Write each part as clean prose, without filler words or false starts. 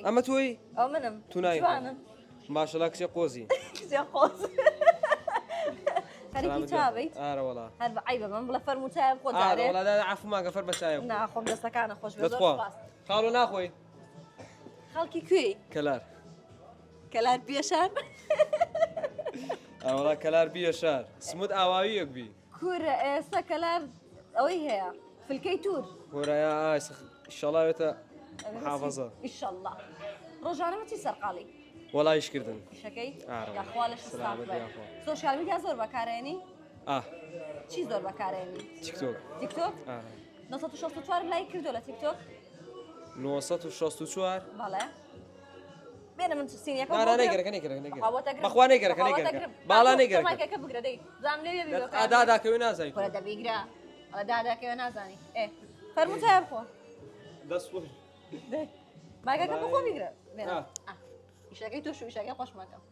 ئەمە تۆی ئەو منم تونایوانم ماشەڵا کچێ قۆزی کچێ قۆز خەریکی چاویت ئارەوەڵا هەر بەعیبە من بڵە فەرموو چای بخۆ جارێ وڵا عەفومان گەفەر بە چایە ناخۆم دەستەکانە خۆش بێ دەتخوا زۆر سپاس خاڵۆ ناخۆی خەڵکی کوێی کەلار کەلار پێشان ئەوڵا کەلار بیە شار سمود ئاواویەک بی کورە ئێستا کەلار ئەوەی هەیە فلکەی تور هۆرایە ئیشەڵاوێتە حافەزە ئیشەڵڵا ڕۆژانەمە چی سەرقاڵی وەڵایشکردن شەکەی ئارەوە. یاخوا لەش سلامت یاخوا. سۆشیال میدیا زۆر بەکارێنی ئاه چی زۆر بەکارێنی تیکتۆک تیکتۆک 964 لای کردو لە تیکتۆک 964 بەڵێ بێنە من سینیەکە بەخوا نەیگەرەکە باڵا نەیگەرەکە بگرە دەی زام لێ ئاداداکەوی نازای کورە دەبیگرا ئەڵە داداکەوە نازانی ئێ فەرموو چای بخۆ دەست ماگەکە بخۆ بیگرە بێنە ئیشەکەی تۆ شویشەکەی خۆش مەکەم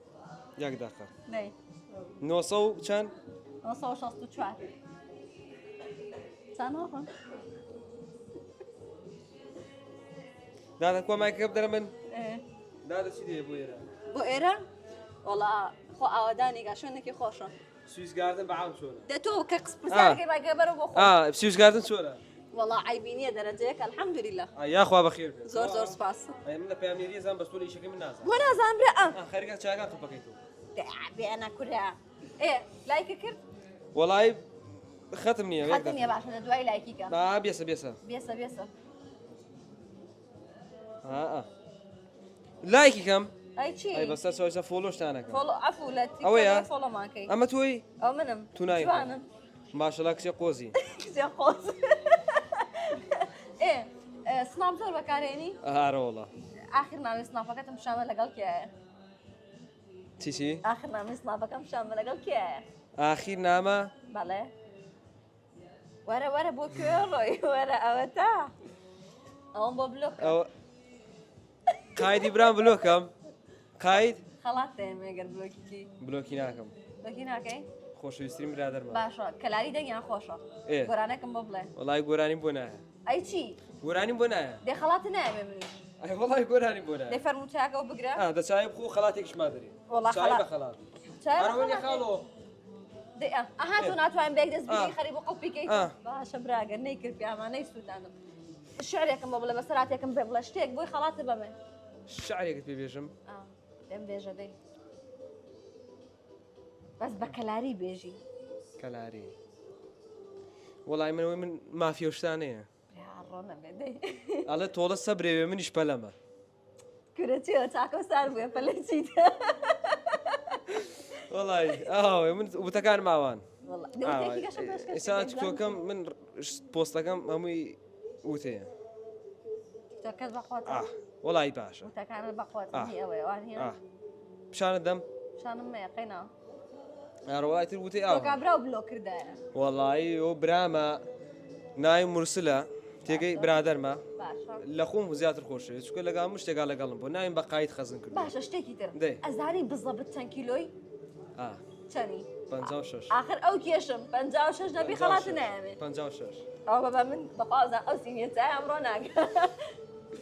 یەک داقە نەی 900 و چەند 964 چەند نۆخۆن دادا کۆماکەکە بدەرە من دادا چی دێ بۆ ئێرە بۆ ئێرە وەڵا خۆ ئاوادانێکا شوێنێکی خۆشە سویسگاردن بەعام چۆنە دە تۆ کە قسپرسیارەکەی باگە بەرە بۆ خۆ سویسگاردن چۆنە وەڵا عیبینیە دەرەجەیەک الحەمدولیلا یاخوا بەخێر زۆر زۆر سپاس من لە پەیامێری زان بەستۆ لە ئیشەکەی من نازانم بۆ نازانم برا خەریکە چاگان قپەکەی تۆ بێنە کورە ئێ لایکە کرد وەڵای خەتم نییە خەتم نیە باشە لە دوای لایکیکە بێسە بێسە بێسە بێسە لایکی کەم ئەی چی ئەی بەسەر چۆیسە فۆلۆشتانەکە فۆلۆ عەفو لە ئەوەیە؟ تیکتۆک فۆلۆمانکەی ئەمە تۆی ئەو منم تونایوانم ماشەڵا کچێ قۆزی کچێ قۆز ئێ سناپ زۆر بەکارێنی ئارەوەڵا آخر ناوی سناپەکەتم شامە لەگەڵ کێیە چی آخر ناوی سناپەکەم شامە لەگەڵ کێیە ئاخیر نامە بەڵێ وەرە وەرە بۆ کوێ ڕۆی وەرە ئەوە تا ئەوم بۆ بلۆک قایدی برام بلۆکەم قاید خەڵات دێمێگەر بلۆکیکی بلۆکی ناکەم بلۆکی ناکەی خۆشەویستترین برادەرمە باشە کەلاری دەنگیان خۆشە گۆرانەکەم بۆ بڵێ وەڵای گۆرانی بۆ نایە ئەی چی گۆرانی بۆ نایە دێ خەڵاتە نایەمێ منیش ئەی وەڵای گۆرانی بۆ دێ نایە فەرموو چاکەوە بگرە دەچای بخۆ خەڵاتێکیش مادەری وەڵا چای بە خەڵات هەروەنی خاڵۆ ئەها تۆ ناتوانین بێک دەست بگری خەری بۆ قەپیکەیت باشە براگە نەیکرد پیامانەی سوودانم شعرێکم بۆ بڵێ بەسەراتێکم بێ بڵێ شتێک بۆی خەڵاتە بەمێ شعرێکت پێ بێژم دەم بێژە دەی بەس بە کەلاری بێژی کەلاری وەڵای منەوەی من مافیۆشتانەیە ڕۆنە بێ دەی ئەڵێ تۆڵە سەبرێوێ منیش پەلەمە کورە چیەوە چاکە سار بووە پەلە چیت وەڵای من وتەکان ماوان ئێستا تۆکەم من پۆستەکەم هەمووی وتەیە تۆکەت بەخۆت وەڵای باشە وتەکانت بەخۆت ئەوەی وان هێنا پیشانت دەم شانم مەیە قەینا وەڵای تر وتەی کابرا و بلۆ کردایە وەڵایی ئەو برامە ناوی مرسلە تێگەی برادەرمە باشە لە خۆم زیاتر خۆشەوێت چکە لەگەڵ هەموو شتێکا لەگەڵم بۆ ناویم بە قایت خەزم کرد باشە شتێکی تر دەی ئەزانی بزەبت چەند کیلۆی چەنی 56 آخر ئەو کێشم 56 نەبی خەڵاتە نایەمێ 56 ئەو بەبە من بەخوازان ئەو سینیەتای ئەمڕۆ ناگە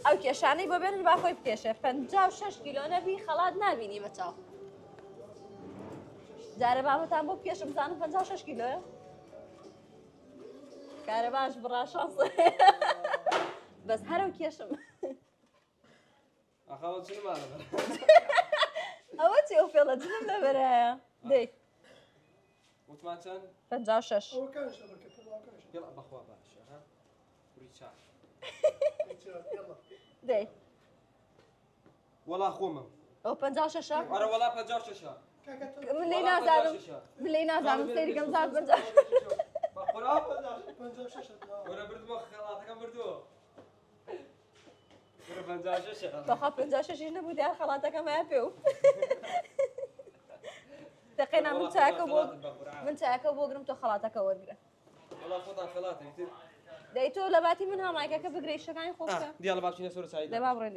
ئەو کێشانەی بۆ بێنن با خۆی بکێشێ 56 کیلۆ نەبی خەڵات نبینی بە چاو جارە بابەتان بۆ بکێشم زانم 56 کیلۆیە کارە باش بڕا شانس بەس هەرو کێشم ئەوە چی ئەو فێڵە جنم لەبەرایە دەی وتمان چەند 56 بەخوا باشە کوری چاک دەی وەڵا خۆمم ئەو 56 ئەرە وەڵا 56 من لێی نازانم من لێی نازانم سەیرگەم زار 56 وەرە بردووە خەڵاتەکەم بردووە وەرە 56 بەخوا 56 نەبوو دیار خەڵاتەکەم هەیە پێ و دقیقا من چایەکە بۆ گرم تۆ خەڵاتەکە وەرگرە وەڵا خۆتان خەڵاتێک تر دەی تۆ لە باتی من هەمایکەکە بگرەی شەکانی خۆ بکە دیاڵە بابچینە سۆرە چای دەی با بڕێ دەی